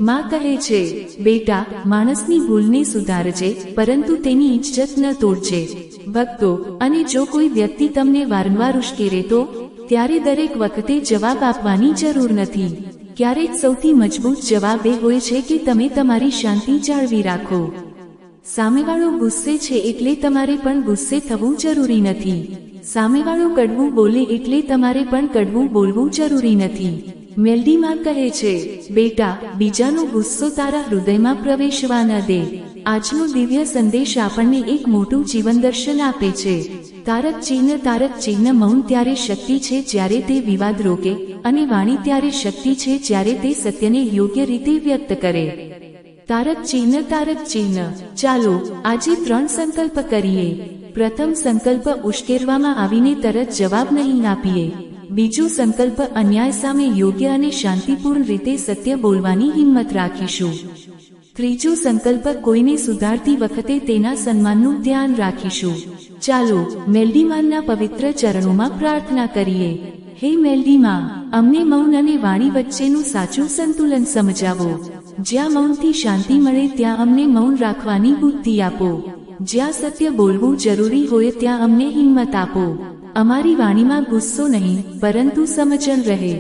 માં કહે છે, બેટા, માણસની ભૂલને સુધારજે, પરંતુ તેની ઇજ્જત ન તોડજે. ભક્તો, અને જો કોઈ વ્યક્તિ તમને વારંવાર ઉશ્કેરે તો ત્યારે દરેક વખતે જવાબ આપવાની જરૂર નથી. ક્યારેક સૌથી મજબૂત જવાબ એ હોય છે કે તમે તમારી શાંતિ જાળવી રાખો. સામેવાળો ગુસ્સે છે એટલે તમારે પણ ગુસ્સે થવું જરૂરી નથી. સામેવાળો કડવું બોલે એટલે તમારે પણ કડવું બોલવું જરૂરી નથી. મેલડીમાં કહે છે, બેટા, બીજાનો ગુસ્સો તારા હૃદયમાં પ્રવેશવા ન દે. આજનો દિવ્ય સંદેશ આપણને એક મોટું જીવન દર્શન આપે છે. તારક ચિહ્ન મૌન ત્યારે શક્તિ છે જ્યારે તે વિવાદ રોકે, અને વાણી ત્યારે શક્તિ છે જ્યારે તે સત્યને યોગ્ય રીતે વ્યક્ત કરે. તારક ચિહ્ન. ચાલો આજે 3 સંકલ્પ કરીએ. પ્રથમ સંકલ્પ, ઉશ્કેરવામાં આવીને તરત જવાબ નહીં આપીએ. બીજો સંકલ્પ, અન્યાય સામે યોગ્ય અને શાંતિપૂર્ણ રીતે સત્ય બોલવાની હિંમત રાખીશું. ત્રીજો સંકલ્પ, કોઈને સુધારતી વખતે તેના સન્માનનું ધ્યાન રાખીશું. ચાલો મેલડીમાના પવિત્ર ચરણોમાં પ્રાર્થના કરીએ. હે મેલડીમાં, અમને મૌન અને વાણી વચ્ચેનું સાચું સંતુલન સમજાવો. જ્યાં મૌનથી શાંતિ મળે ત્યાં અમને મૌન રાખવાની બુદ્ધિ આપો. જ્યાં સત્ય બોલવું જરૂરી હોય ત્યાં અમને હિંમત આપો. અમારી વાણીમાં ગુસ્સો નહીં, પરંતુ સમજણ રહે.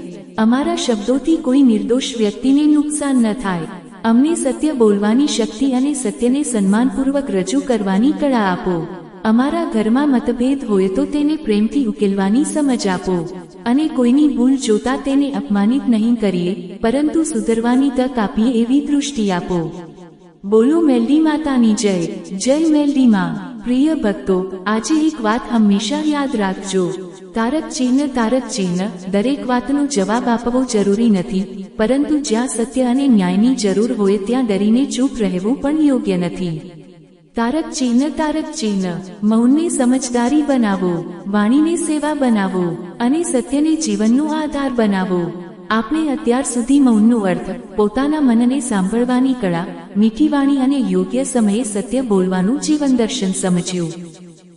અમારા શબ્દોથી કોઈ નિર્દોષ વ્યક્તિને નુકસાન ન થાય. અમને સત્ય બોલવાની શક્તિ અને સત્યને સન્માનપૂર્વક રજૂ કરવાની કળા આપો. અમારા ઘરમાં મતભેદ હોય તો તેને પ્રેમથી ઉકેલવાની સમજ આપો. અને કોઈની ભૂલ જોતા તેને અપમાનિત નહીં કરીએ, પરંતુ સુધરવાની તક આપીએ એવી દૃષ્ટિ આપો. બોલો મેલડી માતાની જય. જય મેલડી માં. પ્રિય ભક્તો, આજે એક વાત હંમેશા યાદ રાખજો. તારક ચિહ્ન દરેક વાતનો જવાબ આપવો જરૂરી નથી, પરંતુ જ્યાં સત્ય અને ન્યાયની જરૂર હોય ત્યાં ડરીને ચૂપ રહેવું પણ યોગ્ય નથી. તારક ચિહ્ન મૌનને સમજદારી બનાવો, વાણીને સેવા બનાવો અને સત્યને જીવનનો આધાર બનાવો. આપણે અત્યાર સુધી મૌનનો અર્થ, પોતાના મનને સાંભળવાની કળા, મીઠી વાણી અને યોગ્ય સમયે સત્ય બોલવાનું જીવન દર્શન સમજ્યું.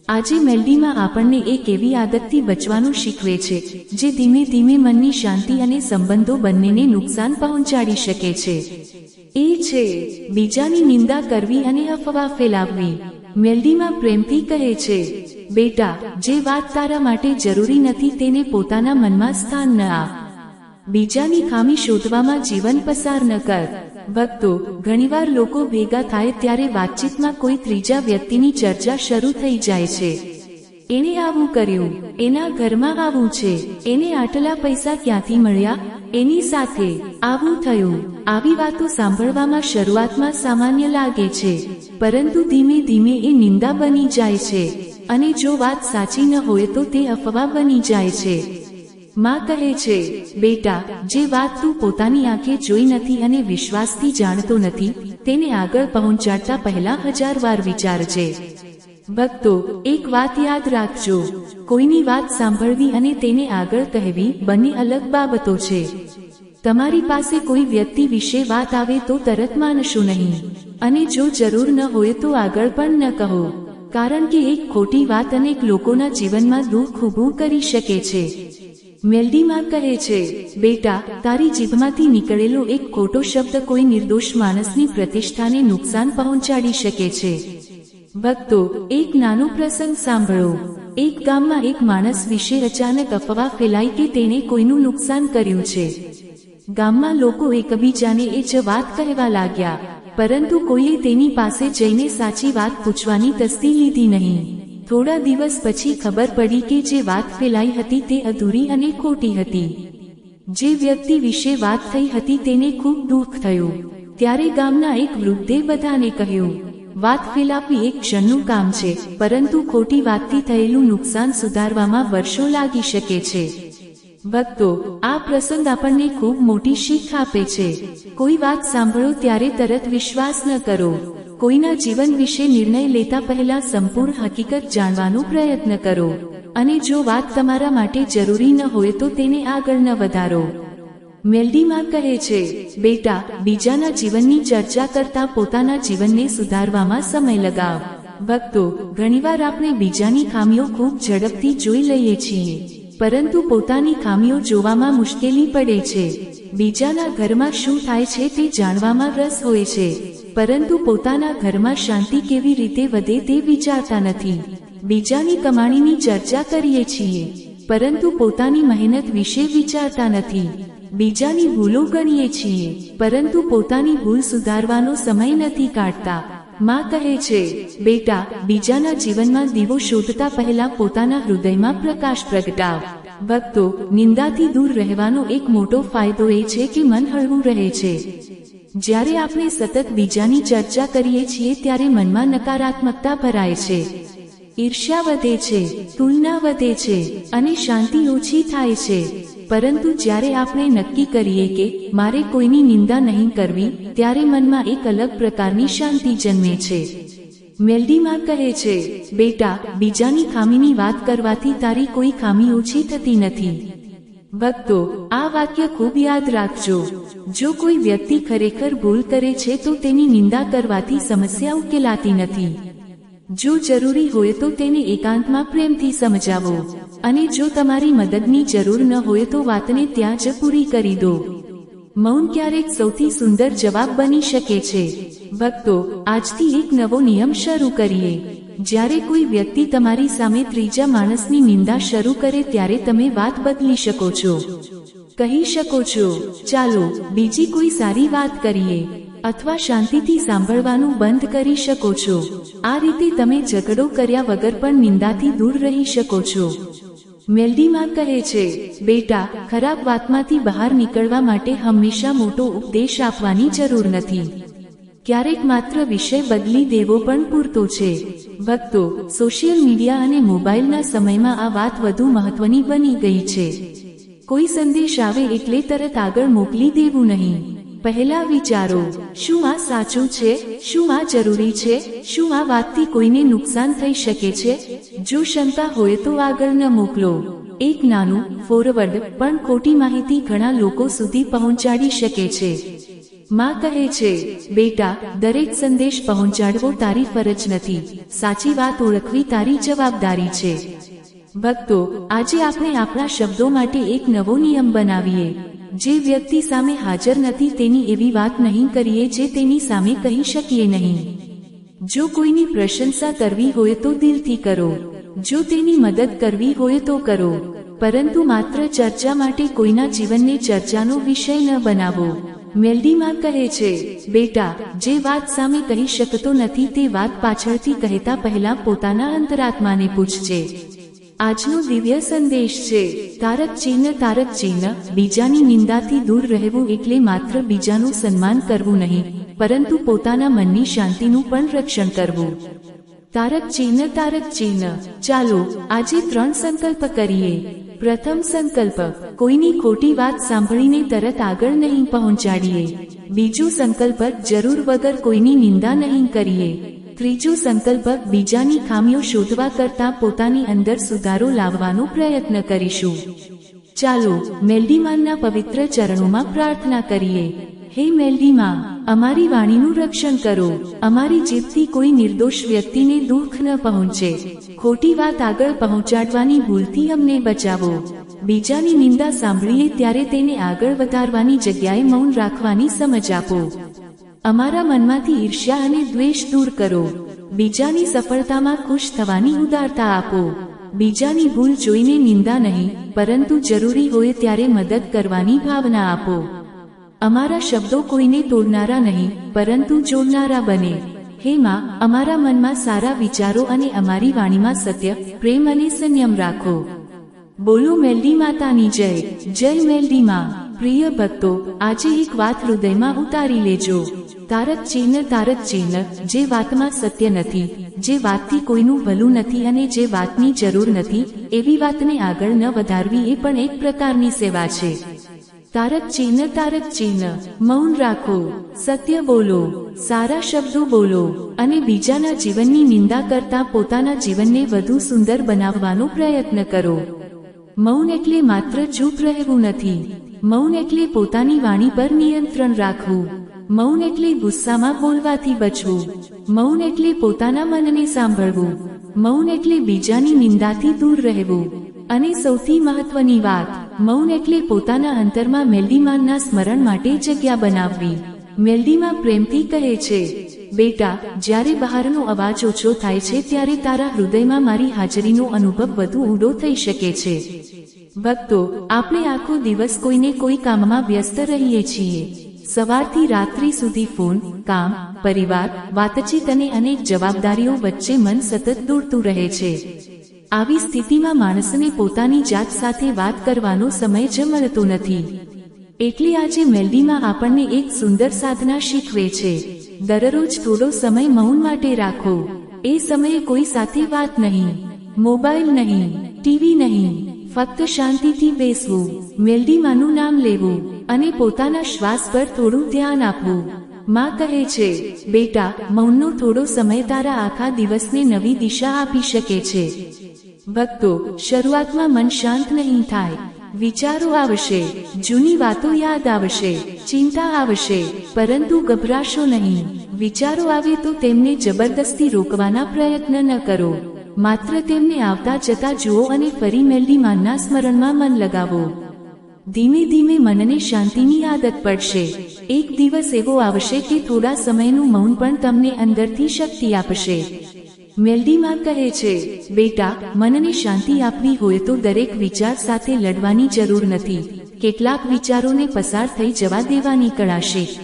આજે મેલડીમાં આપણને એક એવી આદતથી બચવાનું શીખવે છે જે ધીમે ધીમે મનની શાંતિ અને સંબંધો બંનેને નુકસાન પહોંચાડી શકે છે. એ છે બીજાની નિંદા કરવી અને અફવા ફેલાવવી. મેલડીમાં પ્રેમથી કહે છે, બેટા, જે વાત તારા માટે જરૂરી નથી તેને પોતાના મનમાં સ્થાન ન આપ. બીજાની ખામી શોધવામાં જીવન પસાર ન કર. ભક્તો, ઘણીવાર લોકો ભેગા થાય ત્યારે વાતચીતમાં કોઈ ત્રીજા વ્યક્તિની ચર્ચા શરૂ થઈ જાય છે. એણે આવું કર્યું, એના ઘરમાં આવું છે, એને આટલા પૈસા ક્યાંથી મળ્યા, એની સાથે આવું થયું. આવી વાતો સાંભળવામાં શરૂઆતમાં સામાન્ય લાગે છે, પરંતુ ધીમે ધીમે એ નિંદા બની જાય છે અને જો વાત સાચી ન હોય તો તે અફવા બની જાય છે. માં કહે છે, બેટા, જે વાત તું પોતાની આંખે જોઈ નથી અને વિશ્વાસથી જાણતો નથી તેને આગળ પહોંચાડતા પહેલા 1000 વાર વિચારજે. ભક્તો, એક વાત યાદ રાખજો, કોઈની વાત સાંભળવી અને તેને આગળ કહેવી બંને અલગ બાબતો છે. તમારી પાસે કોઈ વ્યક્તિ વિશે વાત આવે તો તરત માનશો નહીં, અને જો જરૂર ન હોય તો આગળ પણ ન કહો, કારણ કે એક ખોટી વાત અનેક લોકોના જીવનમાં દુઃખ ઊભું કરી શકે છે. મેલડીમાં કહે છે, બેટા, તારી જીભમાંથી નીકળેલો એક ખોટો શબ્દ કોઈ નિર્દોષ માણસની પ્રતિષ્ઠાને નુકસાન પહોંચાડી શકે છે. ભક્તો, એક નાનો પ્રસંગ સાંભળો. એક ગામમાં એક માણસ વિશે અચાનક અફવા ફેલાઈ કે તેણે કોઈનું નુકસાન કર્યું છે. ગામમાં લોકો એકબીજાને એ જ વાત કહેવા લાગ્યા, પરંતુ કોઈએ તેની પાસે જઈને સાચી વાત પૂછવાની તસ્દી લીધી નહીં. થોડા દિવસ પછી ખબર પડી કે જે વાત ફેલાઈ હતી તે અધૂરી અને ખોટી હતી. જે વ્યક્તિ વિશે વાત થઈ હતી તેને ખૂબ દુઃખ થયું. ત્યારે ગામના એક વૃદ્ધે બધાને કહ્યું, વાત ફેલાવવી એક ક્ષણનું કામ છે, પરંતુ ખોટી વાતથી થયેલું નુકસાન સુધારવામાં વર્ષો લાગી શકે છે. ભક્તો, આ પ્રસંગ આપણને ખૂબ મોટી શીખ આપે છે. કોઈ વાત સાંભળો ત્યારે તરત વિશ્વાસ ન કરો. કોઈના જીવન વિશે નિર્ણય લેતા પહેલા સંપૂર્ણ હકીકત જાણવાનો પ્રયત્ન કરો, અને જો વાત તમારા માટે જરૂરી ન હોય તો તેને આગળ ન વધારો. મેલડીમાં કહે છે, બેટા, બીજાના જીવનની ચર્ચા કરતા પોતાના જીવનને સુધારવામાં સમય લગાવ. ભક્તો, ઘણીવાર આપણે બીજાની ખામીઓ ખૂબ ઝડપથી જોઈ લઈએ છીએ, પરંતુ પોતાની ખામીઓ જોવામાં મુશ્કેલી પડે છે. બીજાના ઘરમાં શું થાય છે તે જાણવામાં રસ હોય છે, પરંતુ પોતાના ઘરમાં શાંતિ કેવી રીતે વધે તે વિચારતા નથી. બીજાની કમાણીની ચર્ચા કરીએ છીએ, પરંતુ પોતાની મહેનત વિશે વિચારતા નથી. બીજાની ભૂલો ગણીએ છીએ, પરંતુ પોતાની ભૂલ સુધારવાનો સમય નથી કાઢતા. માં કહે છે, બેટા, બીજાના જીવનમાં દીવો શોધતા પહેલા પોતાના હૃદયમાં પ્રકાશ પ્રગટાવ. ભક્તો, નિંદાથી દૂર રહેવાનો એક મોટો ફાયદો એ છે કે મન હળવું રહે છે. જ્યારે આપણે સતત બીજાની ચર્ચા કરીએ છીએ ત્યારે મનમાં નકારાત્મકતા ભરાય છે, ઈર્ષ્યા વધે છે, તુલના વધે છે અને શાંતિ ઓછી થાય છે. પરંતુ જ્યારે આપણે નક્કી કરીએ કે મારે કોઈની નિંદા નહીં કરવી, ત્યારે મનમાં એક અલગ પ્રકારની શાંતિ જન્મે છે. મેલડીમાં કહે છે, બેટા, બીજાની ખામીની વાત કરવાથી તારી કોઈ ખામી ઓછી થતી નથી. ભક્તો, આ વાક્ય ખૂબ યાદ રાખજો. જો કોઈ વ્યક્તિ ખરેખર ભૂલ કરે છે તો તેની નિંદા કરવાથી સમસ્યા ઉકેલાતી નથી. જો જરૂરી હોય તો તેને એકાંતમાં પ્રેમથી સમજાવો, અને જો તમારી મદદની જરૂર ન હોય તો વાતને ત્યાં જ પૂરી કરી દો. મૌન ક્યારેક સૌથી સુંદર જવાબ બની શકે છે. ભક્તો, આજથી એક નવો નિયમ શરૂ કરીએ. જ્યારે કોઈ વ્યક્તિ તમારી સામે ત્રીજા માણસની નિંદા શરૂ કરે ત્યારે તમે વાત બદલી શકો છો. કહી શકો છો, ચાલો બીજી કોઈ સારી વાત કરીએ, અથવા શાંતિથી સાંભળવાનું બંધ કરી શકો છો. આ રીતે તમે ઝઘડો કર્યા વગર પણ નિંદાથી દૂર રહી શકો છો. મેલડીમાં કહે છે, બેટા, ખરાબ વાતમાંથી બહાર નીકળવા માટે હંમેશા મોટો ઉપદેશ આપવાની જરૂર નથી. ક્યારેક માત્ર વિષય બદલી દેવો પણ પૂરતો છે. ભક્તો, સોશિયલ મીડિયા અને મોબાઈલના સમયમાં આ વાત વધુ મહત્વની બની ગઈ છે. કોઈ સંદેશ આવે એટલે તરત આગળ મોકલી દેવું નહીં. પહેલા વિચારો, શું આ સાચું છે? શું આ જરૂરી છે? શું આ વાતથી કોઈને નુકસાન થઈ શકે છે? જો શંકા હોય તો આગળ ન મોકલો. એક નાનું ફોરવર્ડ પણ ખોટી માહિતી ઘણા લોકો સુધી પહોંચાડી શકે છે. માં કહે છે, બેટા, દરેક સંદેશ પહોંચાડવો તારી ફરજ નથી, સાચી વાત ઓળખવી તારી જવાબદારી છે. ભક્તો, આજે આપણે આપણા શબ્દો માટે એક નવો નિયમ બનાવીએ. જે વ્યક્તિ સામે હાજર નથી તેની એવી વાત નહીં કરીએ જે તેની સામે કહી શકીએ નહીં. જો કોઈની પ્રશંસા કરવી હોય તો દિલથી કરો. જો તેની મદદ કરવી હોય તો કરો, પરંતુ માત્ર ચર્ચા માટે કોઈના જીવનને ચર્ચાનો વિષય ન બનાવો. મેલડીમાં કહે છે, બેટા, જે વાત સામે કહી શકતો નથી તે વાત પાછળથી કહેતા પહેલા પોતાના અંતરાત્માને પૂછજે. આજનો દિવ્ય સંદેશ છે, તારક ચિહ્ન. તારક ચિહ્ન. બીજાની નિંદાથી દૂર રહેવું એટલે માત્ર બીજાનું સન્માન કરવું નહીં, પરંતુ પોતાના મનની શાંતિનું પણ રક્ષણ કરવું. તારક ચિહ્ન. તારક ચિહ્ન. ચાલો આજે 3 સંકલ્પ કરીએ. પ્રથમ સંકલ્પ, કોઈની ખોટી વાત સાંભળીને તરત આગળ નહીં પહોંચાડીએ. બીજો સંકલ્પ, જરૂર વગર કોઈની નિંદા નહીં કરીએ. ત્રીજો સંકલ્પ, બીજાની ખામીઓ શોધવા કરતાં પોતાની અંદર સુધારો લાવવાનો પ્રયત્ન કરીશું. ચાલો મેલડીમાના પવિત્ર ચરણોમાં પ્રાર્થના કરીએ. હે મેલડીમાં, અમારી વાણીનું રક્ષણ કરો. અમારી જીભથી કોઈ નિર્દોષ વ્યક્તિને દુઃખ ન પહોંચે. ખોટી વાત આગળ પહોંચાડવાની ભૂલથી અમને બચાવો. બીજાની નિંદા સાંભળીએ ત્યારે તેને આગળ વધારવાની જગ્યાએ મૌન રાખવાની સમજ આપો. અમારા મનમાંથી ઈર્ષ્યા અને દ્વેષ દૂર કરો. બીજાની સફળતામાં ખુશ થવાની ઉદારતા આપો. બીજાની ભૂલ જોઈને નિંદા નહીં, પરંતુ જરૂરી હોય ત્યારે મદદ કરવાની ભાવના આપો. અમારા શબ્દો કોઈને તોડનારા નહીં, પરંતુ જોડનારા બને. હે માં, અમારા મનમાં સારા વિચારો અને અમારી વાણીમાં સત્ય, પ્રેમ અને સંયમ રાખો. બોલો મેલડી માતાની જય. જય મેલડી માં. પ્રિય ભક્તો, આજે એક વાત હૃદયમાં ઉતારી લેજો. તારક ચિહ્ન. તારક ચિહ્ન. જે વાતમાં સત્ય નથી, જે વાતથી કોઈનું ભલું નથી અને જે વાતની જરૂર નથી, એવી વાતને આગળ ન વધારવી એ પણ એક પ્રકારની સેવા છે. તારક ચિહ્ન. તારક ચિહ્ન. મૌન રાખો, સત્ય બોલો, સારા શબ્દો બોલો અને બીજાના જીવનની નિંદા કરતા પોતાના જીવનને વધુ સુંદર બનાવવાનો પ્રયત્ન કરો. મૌન એટલે માત્ર ચૂપ રહેવું નથી. મૌન એટલે પોતાની વાણી પર નિયંત્રણ રાખવું. મૌન એટલે ગુસ્સામાં બોલવાથી બચવું. મૌન એટલે પોતાના મનને સાંભળવું. મૌન એટલે બીજાની નિંદાથી દૂર રહેવું. અને સૌથી મહત્વની વાત, મૌન એટલે પોતાના અંતરમાં મેલડીમાના સ્મરણ માટે જગ્યા બનાવવી. મેલડીમાં પ્રેમથી કહે છે, બેટા, જ્યારે બહારનો અવાજ ઓછો થાય છે ત્યારે તારા હૃદયમાં મારી હાજરીનો અનુભવ વધુ ઊંડો થઈ શકે છે. ભક્તો, આપણે આખો દિવસ કોઈને કોઈ કામમાં વ્યસ્ત રહીએ છીએ. સવારથી રાત્રિ સુધી ફોન, કામ, પરિવાર, વાતચીત અને અનેક જવાબદારીઓ વચ્ચે મન સતત દોડતું રહે છે. આવી સ્થિતિમાં માણસને પોતાની જાત સાથે વાત કરવાનો સમય જ મળતો નથી. એટલે આજે મેલડીમાં આપણને એક સુંદર સાધના શીખવે છે. દરરોજ થોડો સમય મૌન માટે રાખો. એ સમયે કોઈ સાથે વાત નહીં, મોબાઈલ નહીં, ટીવી નહીં, ફક્ત શાંતિથી બેસવું, મેલડીમાનું નામ લેવું અને પોતાના શ્વાસ પર થોડું ધ્યાન આપવું. માં કહે છે, બેટા, મૌનનો થોડો સમય તારા આખા દિવસને નવી દિશા આપી શકે છે. ભક્તો, શરૂઆતમાં મન શાંત નહીં થાય. વિચારો આવશે, જૂની વાતો યાદ આવશે, ચિંતા આવશે, પરંતુ ગભરાશો નહીં. વિચારો આવે તો તેમને જબરદસ્તી રોકવાના પ્રયત્ન ન કરો. માત્ર તેમને આવતા જતા જુઓ અને ફરી મેલડીમાના સ્મરણમાં મન લગાવો. ધીમે ધીમે મનને શાંતિની આદત પડશે. એક દિવસ એવો આવશે કે થોડા સમયનું મૌન પણ તમને અંદરથી શક્તિ આપશે. મેલડીમાં કહે છે, બેટા, મનને શાંતિ આપવી હોય તો દરેક વિચાર સાથે લડવાની જરૂર નથી. કેટલાક વિચારોને પસાર થઈ જવા દેવાની કળા શીખ.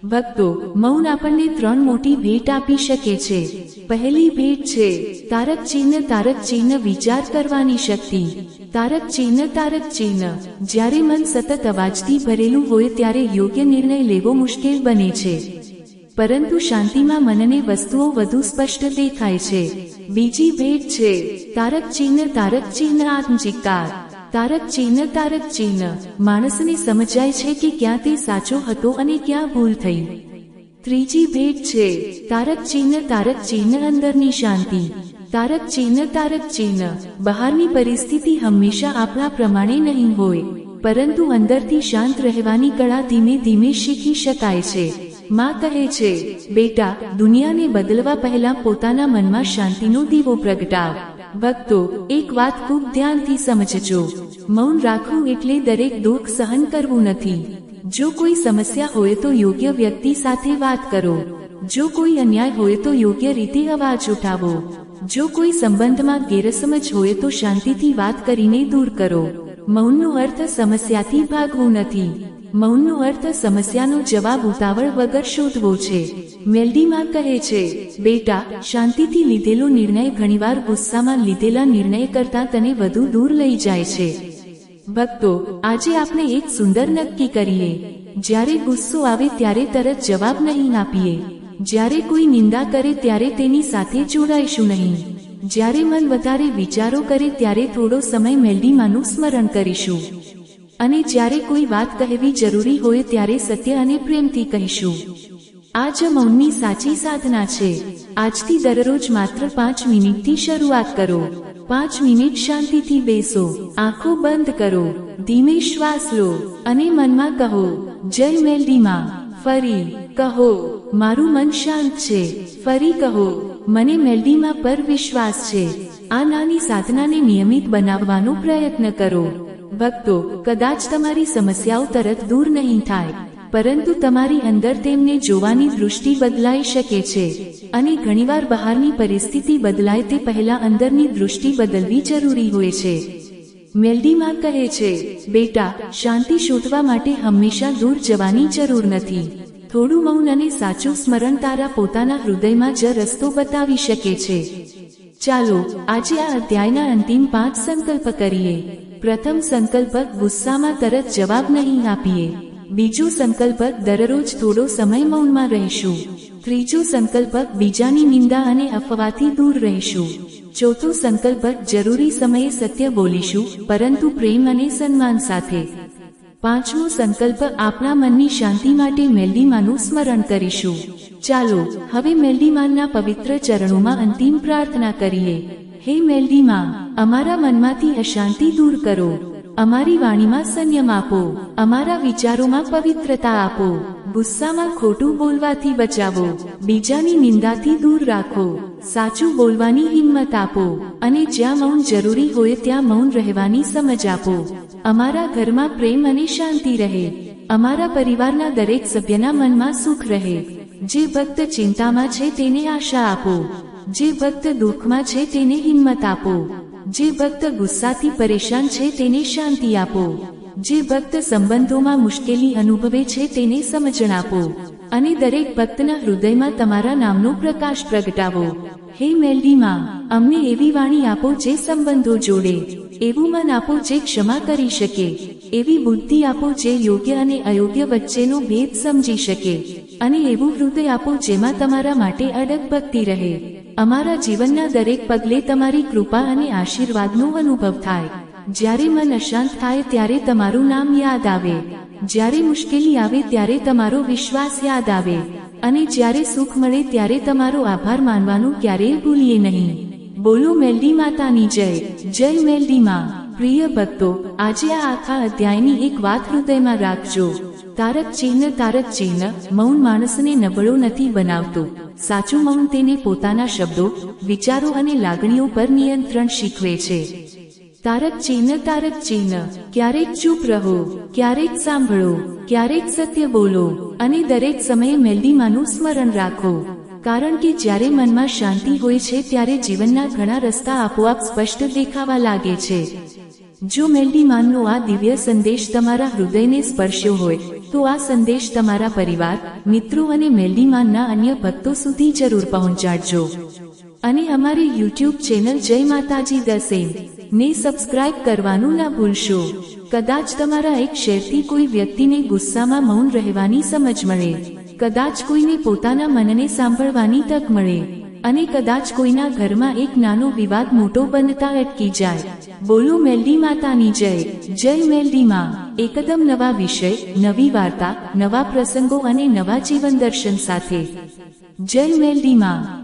ભક્તો, મૌન આપણને 3 મોટી ભેટ આપી શકે છે. પહેલી ભેટ છે તારક ચિહ્ન. તારક ચિહ્ન. વિચાર કરવાની શક્તિ. તારક ચિહ્ન. તારક ચિહ્ન. જ્યારે મન સતત અવાજથી ભરેલું હોય ત્યારે યોગ્ય નિર્ણય લેવો મુશ્કેલ બને છે. પરંતુ શાંતિમાં મનને વસ્તુઓ વધુ સ્પષ્ટ દેખાય છે. બીજી ભેટ છે તારક ચિહ્ન આત્મચિકાર. તારક ચિહ્ન માણસને સમજાય છે કે ક્યાં તે સાચો હતો અને ક્યાં ભૂલ થઈ. ત્રીજી ભેટ છે તારક ચિહ્ન અંદરની શાંતિ. તારક ચિહ્ન બહારની પરિસ્થિતિ હંમેશા આપણા પ્રમાણે નહીં હોય, પરંતુ અંદરથી શાંત રહેવાની કળા ધીમે ધીમે શીખી શકાય છે. માં કહે છે, બેટા, દુનિયાને બદલવા પહેલા પોતાના મનમાં શાંતિનો દીવો પ્રગટાવ. ભક્તો, એક વાત ખૂબ ધ્યાનથી સમજજો. મૌન રાખવું એટલે દરેક દુઃખ સહન કરવું નથી. જો કોઈ સમસ્યા હોય તો યોગ્ય વ્યક્તિ સાથે વાત કરો. જો કોઈ અન્યાય હોય તો યોગ્ય રીતે અવાજ ઉઠાવો. જો કોઈ સંબંધમાં ગેરસમજ હોય તો શાંતિથી વાત કરીને દૂર કરો. મૌનનો અર્થ સમસ્યાથી ભાગવું નથી. મૌનનો અર્થ સમસ્યાનો જવાબ ઉતાવળ વગર શોધવો છે. મેલડીમાં કહે છે, બેટા, શાંતિથી લીધેલો નિર્ણય ઘણીવાર ગુસ્સામાં લીધેલા નિર્ણય કરતાં તને વધુ દૂર લઈ જાય છે. ભક્તો, આજે આપણે એક સુંદર નક્કી કરીએ. જ્યારે ગુસ્સો આવે ત્યારે તરત જવાબ નહીં આપીએ. જ્યારે કોઈ નિંદા કરે ત્યારે તેની સાથે જોડાઈશું નહીં. જ્યારે મન વધારે વિચારો કરે ત્યારે થોડો સમય મેલડીમાંનું સ્મરણ કરીશું. અને જ્યારે કોઈ વાત કહેવી જરૂરી હોય ત્યારે સત્ય અને પ્રેમથી કહીશું. આ જ મૌનની સાચી સાધના છે. આજથી દરરોજ માત્ર 5 મિનિટથી શરૂઆત કરો. 5 મિનિટ શાંતિથી બેસો, આંખો બંધ કરો, ધીમે શ્વાસ લો અને મનમાં કહો, જય મેલડીમાં. ફરી કહો, મારું મન શાંત છે. ફરી કહો, મને મેલડીમાં પર વિશ્વાસ છે. આ નાની સાધનાને નિયમિત બનાવવાનો પ્રયત્ન કરો. ભક્તો, કદાચ તમારી સમસ્યાઓ તરત દૂર નહીં થાય, પરંતુ તમારી અંદર તેમને જોવાની દૃષ્ટિ બદલાઈ શકે છે. અને ઘણીવાર બહારની પરિસ્થિતિ બદલાય તે પહેલા અંદરની દૃષ્ટિ બદલવી જરૂરી હોય છે. મેલડીમાં કહે છે, બેટા, શાંતિ શોધવા માટે હંમેશા દૂર જવાની જરૂર નથી. થોડું મૌન અને સાચું સ્મરણ તારા પોતાના હૃદયમાં જ રસ્તો બતાવી શકે છે. ચાલો આજે આ અધ્યાયના અંતિમ 5 સંકલ્પ કરીએ. પ્રથમ સંકલ્પ, ગુસ્સામાં તરત જવાબ નહીં આપીએ. બીજો સંકલ્પ, દરરોજ થોડો સમય મૌનમાં રહીશું. ત્રીજો સંકલ્પ, બીજાની નિંદા અને અફવાથી દૂર રહીશું. ચોથો સંકલ્પ, જરૂરી સમયે સત્ય બોલીશું, પરંતુ પ્રેમ અને સન્માન સાથે. પાંચમો સંકલ્પ, આપણા મનની શાંતિ માટે મેલડીમાંનું સ્મરણ કરીશું. ચાલો હવે મેલડીમાંના પવિત્ર ચરણોમાં અંતિમ પ્રાર્થના કરીએ. હે મેલડીમાં, અમારા મનમાંથી અશાંતિ દૂર કરો. અમારી વાણીમાં સંયમ આપો. અમારા વિચારોમાં પવિત્રતા આપો. ગુસ્સામાં ખોટું બોલવાથી બચાવો. બીજાની નિંદાથી દૂર રાખો. સાચું બોલવાની હિંમત આપો. અને જ્યાં મૌન જરૂરી હોય ત્યાં મૌન રહેવાની સમજ આપો. અમારા ઘરમાં પ્રેમ અને શાંતિ રહે. અમારા પરિવારના દરેક સભ્યના મનમાં સુખ રહે. જે ભક્ત ચિંતામાં છે તેને આશા આપો. જે ભક્ત દુઃખમાં છે તેને હિંમત આપો. જે ભક્ત ગુસ્સાથી પરેશાન છે તેને શાંતિ આપો. જે ભક્ત સંબંધોમાં મુશ્કેલી અનુભવે છે તેને સમજણ આપો. અને દરેક ભક્તના હૃદયમાં તમારા નામનો પ્રકાશ પ્રગટાવો. હે મેલડીમાં, અમને એવી વાણી આપો જે સંબંધો જોડે. એવું મન આપો જે ક્ષમા કરી શકે. એવી બુદ્ધિ આપો જે યોગ્ય અને અયોગ્ય વચ્ચેનો ભેદ સમજી શકે. અને એવું હૃદય આપો જેમાં તમારા માટે અડગ ભક્તિ રહે. અમારા જીવનના દરેક પગલે તમારી કૃપા અને આશીર્વાદનો અનુભવ થાય. જ્યારે મન અશાંત થાય ત્યારે તમારું નામ યાદ આવે. જ્યારે મુશ્કેલી આવે ત્યારે તમારો વિશ્વાસ યાદ આવે. અને જ્યારે સુખ મળે ત્યારે તમારો આભાર માનવાનું ક્યારેય ભૂલીએ નહીં. બોલો મેલડી માતાની જય. જય મેલડી માં. પ્રિય ભક્તો, આજે આ આખા અધ્યાયની એક વાત હૃદયમાં રાખજો. તારક ચિહ્ન મૌન માણસને નબળો નથી બનાવતું. સાચું મૌન તેને પોતાના શબ્દો, વિચારો અને લાગણીઓ પર નિયંત્રણ શીખવે છે. તારક ચિહ્ન ક્યારેક ચૂપ રહો, ક્યારેક સાંભળો, ક્યારેક સત્ય બોલો, અને દરેક સમયે મેલડીમાંનું સ્મરણ રાખો. કારણ કે જ્યારે મનમાં શાંતિ હોય છે ત્યારે જીવનના ઘણા રસ્તા આપોઆપ સ્પષ્ટ દેખાવા લાગે છે. જો મેલડીમાંનો આ દિવ્ય સંદેશ તમારા હૃદયને સ્પર્શ્યો હોય તો આ સંદેશ તમારા પરિવાર, મિત્રો અને મેલડીમાંના અન્ય ભક્તો સુધી જરૂર પહોંચાડજો. અને અમારી YouTube ચેનલ જય માતાજી દસેમ ને સબસ્ક્રાઇબ કરવાનું ના ભૂલશો. કદાચ તમારા એક શેરથી કોઈ વ્યક્તિને ગુસ્સામાં મૌન રહેવાની સમજ મળે. કદાચ કોઈને પોતાના મનને સાંભળવાની તક મળે અને કદાચ કોઈના ઘરમાં એક નાનો વિવાદ મોટો બનતા અટકી જાય। બોલો મેલડી માતાની જય। જય મેલડી માં। એકદમ નવા વિષય, નવી વાર્તા, નવા પ્રસંગો અને નવા જીવન દર્શન સાથે। જય મેલડી માં।